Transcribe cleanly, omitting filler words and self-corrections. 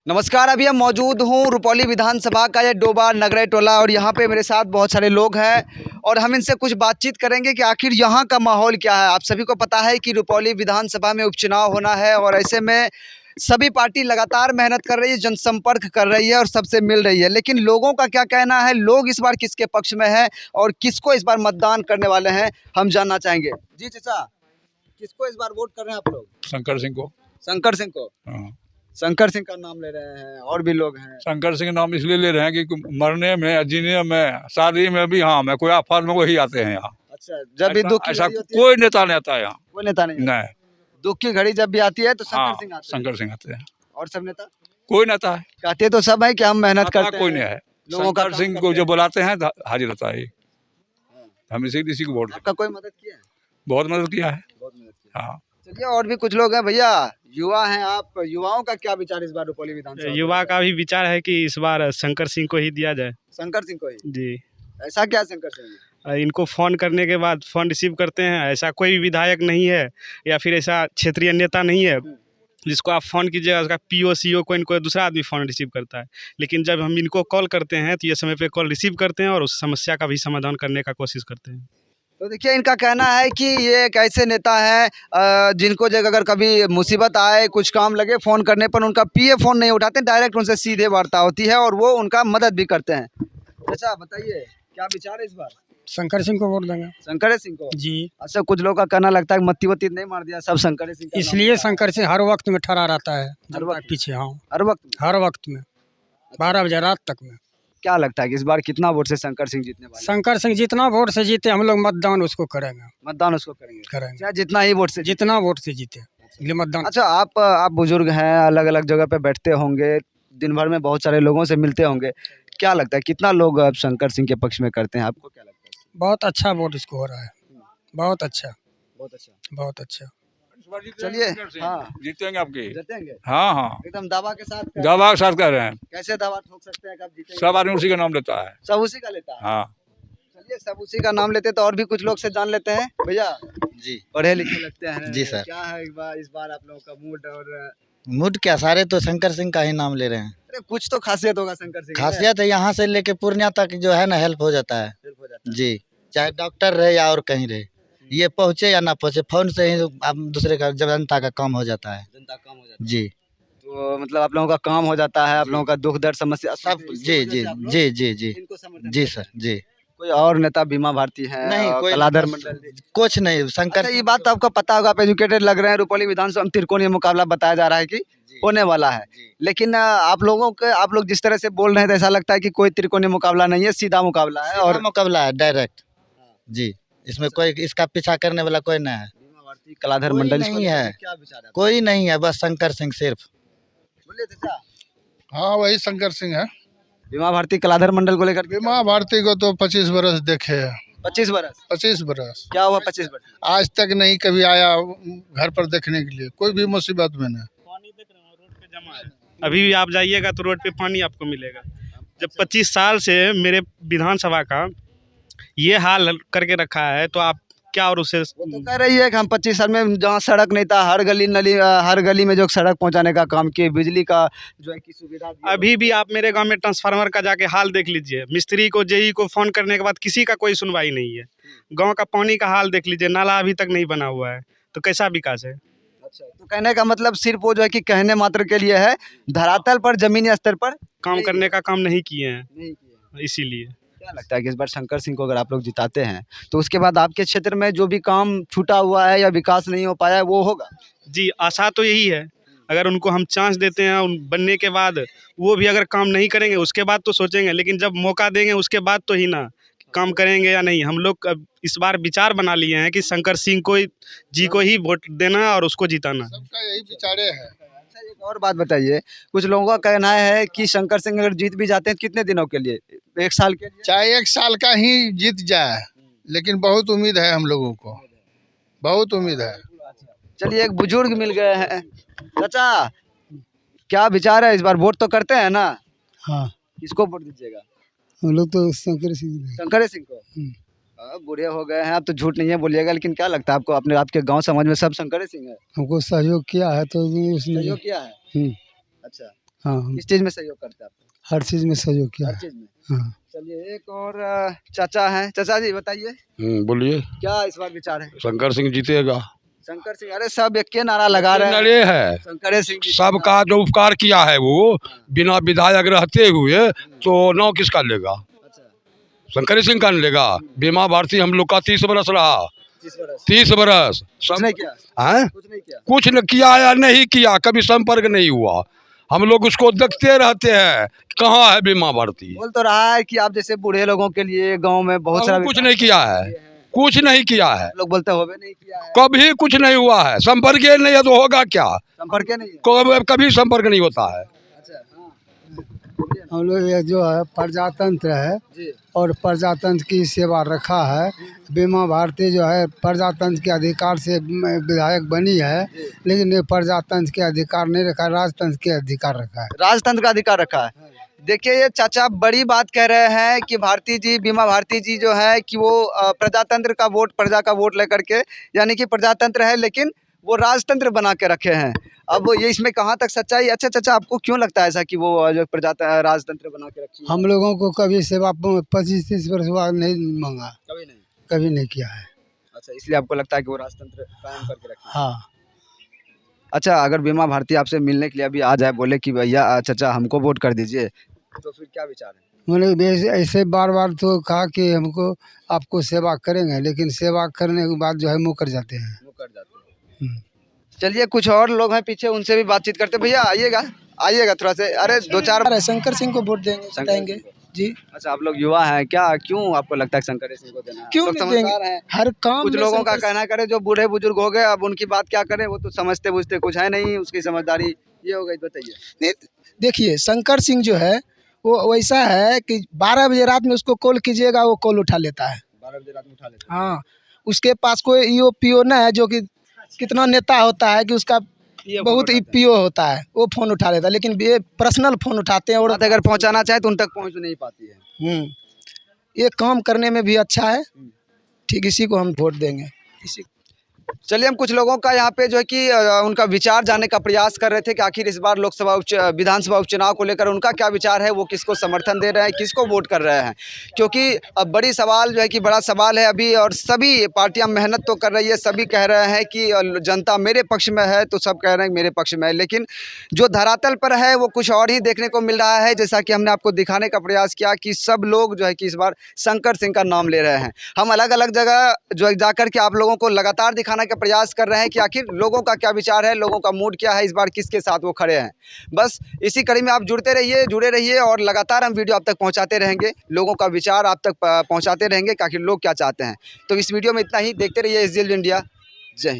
नमस्कार। अभी हम मौजूद हूँ रुपौली विधानसभा का ये डोबा नगरे टोला और यहाँ पे मेरे साथ बहुत सारे लोग हैं और हम इनसे कुछ बातचीत करेंगे कि आखिर यहाँ का माहौल क्या है। आप सभी को पता है कि रुपौली विधानसभा में उपचुनाव होना है और ऐसे में सभी पार्टी लगातार मेहनत कर रही है, जनसंपर्क कर रही है और सबसे मिल रही है। लेकिन लोगों का क्या कहना है, लोग इस बार किसके पक्ष में हैं और किसको इस बार मतदान करने वाले हैं, हम जानना चाहेंगे। जी चाचा, किसको इस बार वोट कर रहे हैं आप लोग? शंकर सिंह को। शंकर सिंह को। हाँ। शंकर सिंह का नाम ले रहे हैं और भी लोग हैं। शंकर सिंह नाम इसलिए ले रहे हैं कि मरने में, जीने में, शादी में भी हाँ में कोई आफत में वही आते हैं यहाँ। अच्छा, जब भी दुख की ऐसा घड़ी होती है, कोई नेता नहीं आता यहाँ। कोई नेता नहीं आता। नहीं। दुख की घड़ी जब भी आती है तो हाँ, शंकर सिंह आते हैं। शंकर सिंह आते हैं। और सब नेता कोई नेता है कहते तो सब है कि हम मेहनत आता करते कोई हैं, नहीं है। लोगों का शंकर काम सिंह को करते जो हैं। बुलाते हैं हाजिर होता है। हम इसी को वोट आपका कोई मदद किया है? बहुत मदद किया है। बहुत मदद किया। हाँ। चलिए, और भी कुछ लोग हैं। भैया, युवा हैं आप, युवाओं का क्या विचार इस बार रुपौली विधानसभा? युवा का भी विचार है कि इस बार शंकर सिंह को ही दिया जाए। शंकर सिंह को ही? जी। ऐसा क्या शंकर सिंह है? इनको फ़ोन करने के बाद फ़ोन रिसीव करते हैं। ऐसा कोई भी विधायक नहीं है या फिर ऐसा क्षेत्रीय नेता नहीं है जिसको आप फ़ोन कीजिएगा उसका पीओ सीओ कोई न कोई दूसरा आदमी फ़ोन रिसीव करता है। लेकिन जब हम इनको कॉल करते हैं तो ये समय पे कॉल रिसीव करते हैं और उस समस्या का भी समाधान करने का कोशिश करते हैं। तो देखिए, इनका कहना है कि ये एक ऐसे नेता हैं जिनको जब अगर कभी मुसीबत आए, कुछ काम लगे, फ़ोन करने पर उनका पीए फ़ोन नहीं उठाते, डायरेक्ट उनसे सीधे वार्ता होती है और वो उनका मदद भी करते हैं। अच्छा बताइए, क्या विचार है इस बार? शंकर सिंह को वोट देंगे। शंकर सिंह को? जी। अच्छा, कुछ लोग का कहना लगता है मत्ती वत्ती नहीं मार दिया, सब शंकर सिंह का नाम इसलिए ले रहा है। शंकर सिंह हर वक्त में ठहरा रहता है हर जनता वक्त के पीछे। हाँ, हर वक्त में। हर वक्त में 12 बजे रात तक में। क्या लगता है कि इस बार कितना वोट से शंकर सिंह जीतने वाले हैं? शंकर सिंह जितना वोट से जीते हम लोग मतदान उसको करेंगे। मतदान उसको करेंगे? करेंगे चाहे जितना ही वोट से जीते। जितना वोट से जीते इसलिए मतदान। अच्छा, आप बुजुर्ग हैं, अलग अलग जगह पे बैठते होंगे, दिन भर में बहुत सारे लोगों से मिलते होंगे, क्या लगता है कितना लोग अब शंकर सिंह के पक्ष में करते हैं? आपको क्या लगता है? बहुत अच्छा वोट इसको हो रहा है। बहुत अच्छा, बहुत अच्छा। बहुत अच्छा। चलिए, हाँ, जीतेंगे आपके। जीतेंगे हाँ हाँ, एकदम दावा के साथ। दावा के साथ कह रहे हैं। कैसे दावा ठोक सकते हैं कब जीतेंगे? सब आदमी उसी का नाम लेता है। सब उसी का लेता है। हाँ। चलिए, सब उसी का नाम लेते तो और भी कुछ लोग से जान लेते हैं। भैया जी पढ़े लिखे लगते हैं। जी सर। क्या है इस बार आप लोगों का मूड? और मूड क्या, सारे तो शंकर सिंह का ही नाम ले रहे हैं। अरे कुछ तो खासियत होगा शंकर सिंह में। खासियत है यहाँ से लेके पूर्णिया तक जो है ना हेल्प हो जाता है। हेल्प हो जाता है। जी, चाहे डॉक्टर रहे या और कहीं रहे, ये पहुँचे या ना पहुँचे, फोन से ही आप दूसरे का जनता का काम हो जाता है। जनता कम हो जाता है। जी। तो मतलब आप लोगों का काम हो जाता है, आप लोगों का दुख दर्द समस्या सब इसी जी वजह जी से आप लोग जी जी जी इनको समर्थन जी करते सर हैं। जी। कोई और नेता बीमा भारती है? नहीं, और कोई कलाधर मंडल? कुछ नहीं। शंकर अच्छा, ये बात तो आपको पता होगा, आप एजुकेटेड लग रहे हैं। रुपौली विधानसभा में त्रिकोणीय मुकाबला बताया जा रहा है कि होने वाला है, लेकिन आप लोग जिस तरह से बोल रहे हैं तो ऐसा लगता है कि कोई त्रिकोणीय मुकाबला नहीं है, सीधा मुकाबला है। और मुकाबला है डायरेक्ट। जी, इसमें कोई इसका पीछा करने वाला कोई नहीं है। बीमा भारती, कलाधर कोई मंडल, नहीं इसको है। लेकर क्या विचार है? कोई नहीं है, बस शंकर सिंह सिर्फ। बोलिए चाचा। हाँ, वही शंकर सिंह है। बीमा भारती कलाधर मंडल को लेकर बीमा भारती को तो 25 बरस देखे हैं। 25 बरस? 25 बरस क्या हुआ 25 बरस? आज तक नहीं कभी आया घर पर देखने के लिए, कोई भी मुसीबत में नहीं। पानी देख रहे हो रोड पे जमा है। अभी भी आप जाइएगा तो रोड पे पानी आपको मिलेगा। जब 25 साल से मेरे विधानसभा का ये हाल करके रखा है तो आप क्या और उसे। वो तो कह रही है कि हम 25 साल में जहाँ सड़क नहीं था, हर गली नली, हर गली में जो सड़क पहुंचाने का काम किए, बिजली का जो है की सुविधा दी। अभी भी आप मेरे गांव में ट्रांसफार्मर का जाके हाल देख लीजिए। मिस्त्री को, जेई को फ़ोन करने के बाद किसी का कोई सुनवाई नहीं है। गांव का पानी का हाल देख लीजिए, नाला अभी तक नहीं बना हुआ है, तो कैसा विकास है? अच्छा, तो कहने का मतलब सिर्फ वो जो है कि कहने मात्र के लिए है, धरातल पर, जमीनी स्तर पर काम करने का काम नहीं किए हैं, नहीं किया। इसीलिए। क्या लगता है कि इस बार शंकर सिंह को अगर आप लोग जिताते हैं तो उसके बाद आपके क्षेत्र में जो भी काम छूटा हुआ है या विकास नहीं हो पाया है वो होगा? जी, आशा तो यही है। अगर उनको हम चांस देते हैं, उन बनने के बाद वो भी अगर काम नहीं करेंगे उसके बाद तो सोचेंगे, लेकिन जब मौका देंगे उसके बाद तो ही ना काम करेंगे या नहीं। हम लोग अब इस बार विचार बना लिए हैं कि शंकर सिंह को जी को ही वोट देना और उसको जिताना। सबका यही विचारे है। अच्छा, एक और बात बताइए, कुछ लोगों का कहना है कि शंकर सिंह अगर जीत भी जाते हैं तो कितने दिनों के लिए? 1 साल के लिए? चाहे 1 साल का ही जीत जाए, लेकिन बहुत उम्मीद है हम लोगों को, बहुत उम्मीद है। चलिए, एक बुजुर्ग मिल गए हैं। चाचा, क्या विचार है इस बार? वोट तो करते हैं ना? हाँ, किसको वोट दीजिएगा? हम लोग तो शंकर सिंह। शंकर सिंह को? बूढ़े हो गए हैं आप तो झूठ नहीं है बोलिएगा, लेकिन क्या लगता है आपको, अपने आपके गांव समाज में सब शंकर सिंह है? हमको सहयोग किया है तो उसने सहयोग किया है? अच्छा, हाँ किस चीज़ में सहयोग करते हैं आप? हर चीज़ में सहयोग किया हर है। चीज़ में। हाँ चलिए एक और चाचा हैं, चाचा जी बताइए बोलिए। क्या इस बार विचार है? शंकर सिंह जीतेगा। शंकर सिंह, अरे सब एक के नारा लगा रहे हैं। नरे है, शंकर सिंह जी सबका जो उपकार किया है वो बिना विधायक रहते हुए तो नाव किसका लेगा? अच्छा, शंकर सिंह का लेगा। बीमा भारती हम लोग का 30 बरस रहा, 30 वर्ष 30 बरस कुछ नहीं किया, है, कुछ नहीं किया। कुछ न किया या नहीं किया, कभी संपर्क नहीं हुआ। हम लोग उसको देखते रहते हैं, कहाँ है बीमा भारती? बोल तो रहा है कि आप जैसे बूढ़े लोगों के लिए गांव में बहुत सारा कुछ नहीं किया है, कुछ नहीं किया है, लोग बोलते हो नहीं किया है, कभी कुछ नहीं हुआ है। संपर्क ही नहीं है तो होगा क्या? संपर्क नहीं है। कभी संपर्क नहीं होता है। अच्छा, हाँ हम लोग ये जो है प्रजातंत्र है जी, और प्रजातंत्र की सेवा रखा है। बीमा भारती जो है प्रजातंत्र के अधिकार से विधायक बनी है, लेकिन ये प्रजातंत्र के अधिकार नहीं रखा, राजतंत्र के अधिकार रखा है। राजतंत्र का अधिकार रखा है। देखिए ये चाचा बड़ी बात कह रहे हैं कि भारती जी, बीमा भारती जी जो है कि वो प्रजातंत्र का वोट, प्रजा का वोट लेकर के, यानी कि प्रजातंत्र है लेकिन वो राजतंत्र बना के रखे हैं। अब ये इसमें कहाँ तक सच्चाई? अच्छा चाचा, आपको क्यों लगता है ऐसा कि वो जो राजतंत्र बना के रखी है? हम लोगों को कभी सेवा 25-30 वर्ष बाद नहीं मांगा, कभी नहीं। कभी नहीं किया है। अच्छा, इसलिए आपको लगता है कि वो राजतंत्र कायम करके रखे हैं। हाँ अच्छा, अगर बीमा भारती आपसे मिलने के लिए अभी आ जाए, बोले कि भैया चाचा हमको वोट कर दीजिए, तो फिर क्या विचार है? मैंने ऐसे बार बार तो कहा कि हमको आपको सेवा करेंगे, लेकिन सेवा करने के बाद जो है मुकर जाते हैं। वो कर जाते हैं। चलिए कुछ और लोग हैं पीछे, उनसे भी बातचीत करते हैं। भैया आइएगा, आइएगा थोड़ा से, अरे 2-4 शंकर सिंह को वोट देंगे, जिताएंगे जी। अच्छा, आप लोग युवा हैं क्या, क्यों आपको लगता है शंकर सिंह को देना है? क्यों लोग नहीं समझदार देंगे? हैं। हर काम कुछ में लोगों का शंकर- कहना करे जो बूढ़े बुजुर्ग हो गए, अब उनकी बात क्या करें, वो तो समझते बुझते कुछ है नहीं, उसकी समझदारी ये हो गई। बताइए। नहीं, देखिए शंकर सिंह जो है वो वैसा है कि 12 बजे रात में उसको कॉल कीजिएगा, वो कॉल उठा लेता है। 12 बजे रात में उठा लेते हैं। हाँ, उसके पास कोई ईओ पीओ ना है, जो कि कितना नेता होता है कि उसका बहुत ईपीओ होता है, वो फ़ोन उठा लेता है, लेकिन ये पर्सनल फ़ोन उठाते हैं। और बात अगर पहुंचाना चाहे तो उन तक पहुंच नहीं पाती है। ये काम करने में भी अच्छा है। ठीक, इसी को हम वोट देंगे। इसी चलिए हम कुछ लोगों का यहाँ पे जो है कि उनका विचार जानने का प्रयास कर रहे थे कि आखिर इस बार लोकसभा विधानसभा उपचुनाव को लेकर उनका क्या विचार है, वो किसको समर्थन दे रहे हैं, किसको वोट कर रहे हैं। क्योंकि अब बड़ी सवाल जो है कि बड़ा सवाल है अभी, और सभी पार्टियां मेहनत तो कर रही है, सभी कह रहे हैं कि जनता मेरे पक्ष में है, तो सब कह रहे हैं मेरे पक्ष में है, लेकिन जो धरातल पर है वो कुछ और ही देखने को मिल रहा है। जैसा कि हमने आपको दिखाने का प्रयास किया कि सब लोग जो है कि इस बार शंकर सिंह का नाम ले रहे हैं। हम अलग अलग जगह जो है जाकर के आप लोगों को लगातार दिखाने का प्रयास कर रहे हैं कि आखिर लोगों का क्या विचार है, लोगों का मूड क्या है, इस बार किसके साथ वो खड़े हैं। बस इसी कड़ी में आप जुड़े रहिए और लगातार हम वीडियो आप तक पहुंचाते रहेंगे, लोगों का विचार आप तक पहुंचाते रहेंगे कि आखिर लोग क्या चाहते हैं। तो इस वीडियो में इतना ही, देखते रहिए SGL इंडिया। जय हिंद।